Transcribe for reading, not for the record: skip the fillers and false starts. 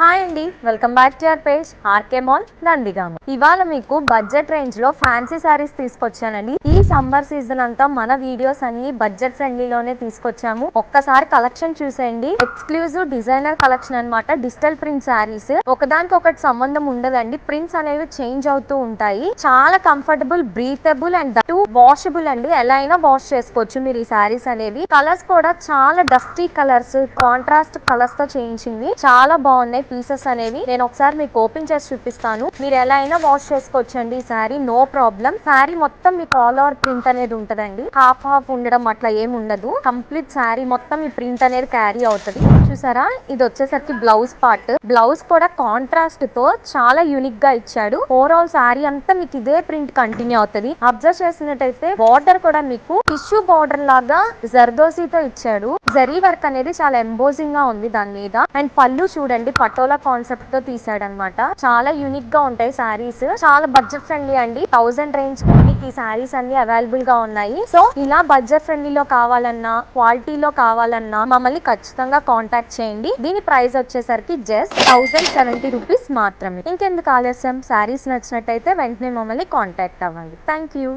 Hi అండి, welcome back to your page RK mall Nandigama. ఇవాళ మీకు బడ్జెట్ రేంజ్ లో ఫ్యాన్సీ సారీస్ తీసుకొచ్చానండి. ఈ సమ్మర్ సీజన్ అంతా మన వీడియోస్ అన్ని బడ్జెట్ ఫ్రెండ్లీలోనే తీసుకొచ్చాము. ఒక్కసారి కలెక్షన్ చూసేయండి. ఎక్స్క్లూజివ్ డిజైనర్ కలెక్షన్ అన్నమాట. డిజిటల్ ప్రింట్ సారీస్ ఒకదానికి ఒకటి సంబంధం ఉండదండి. ప్రింట్స్ అనేవి చేంజ్ అవుతూ ఉంటాయి. చాలా కంఫర్టబుల్, బ్రీతబుల్ అండ్ వాషబుల్ అండి. ఎలా అయినా వాష్ చేసుకోవచ్చు మీరు ఈ సారీస్ అనేవి. కలర్స్ కూడా చాలా డస్టీ కలర్స్, కాంట్రాస్ట్ కలర్స్ తో చేయించింది. చాలా బాగున్నాయి పీసెస్ అనేవి. నేను ఒకసారి మీకు ఓపెన్ చేసి చూపిస్తాను. మీరు ఎలా అయినా వాష్ చేసుకోవచ్చండి ఈ సారీ, నో ప్రాబ్లం. సారీ మొత్తం మీకు ఆల్ ఓవర్ ప్రింట్ అనేది ఉంటదండి. హాఫ్ హాఫ్ ఉండడం అట్లా ఏమి ఉండదు. కంప్లీట్ సారీ మొత్తం ఈ ప్రింట్ అనేది క్యారీ అవుతుంది. చూసారా, ఇది వచ్చేసరికి బ్లౌజ్ పార్ట్. బ్లౌజ్ కూడా కాంట్రాస్ట్ తో చాలా యూనిక్ గా ఇచ్చాడు. ఓవరాల్ సారీ అంతా మీకు ఇదే ప్రింట్ కంటిన్యూ అవుతుంది. అబ్జర్వ్ చేసినట్టయితే బార్డర్ కూడా మీకు టిష్యూ బార్డర్ లాగా జర్దోసీతో ఇచ్చాడు. జరీ వర్క్ అనేది చాలా ఎంబోజింగ్ గా ఉంది దాని మీద. అండ్ పళ్ళు చూడండి, పటోలా కాన్సెప్ట్ తో తీసాడు అనమాట. చాలా యూనిక్ గా ఉంటాయి సారీస్. చాలా బడ్జెట్ ఫ్రెండ్లీ అండి. 1000 రేంజ్ మీకు ఈ సారీస్ అన్ని అవైలబుల్ గా ఉన్నాయి. సో ఇలా బడ్జెట్ ఫ్రెండ్లీలో కావాలన్నా, క్వాలిటీలో కావాలన్నా మమ్మల్ని ఖచ్చితంగా కాంటాక్ట్ చేయండి. దీని ప్రైస్ వచ్చేసరికి జస్ట్ 1070 రూపీస్ మాత్రమే. ఇంకెందుకు ఆలస్యం, సారీస్ నచ్చినట్టయితే వెంటనే మమ్మల్ని కాంటాక్ట్ అవ్వండి. Thank you.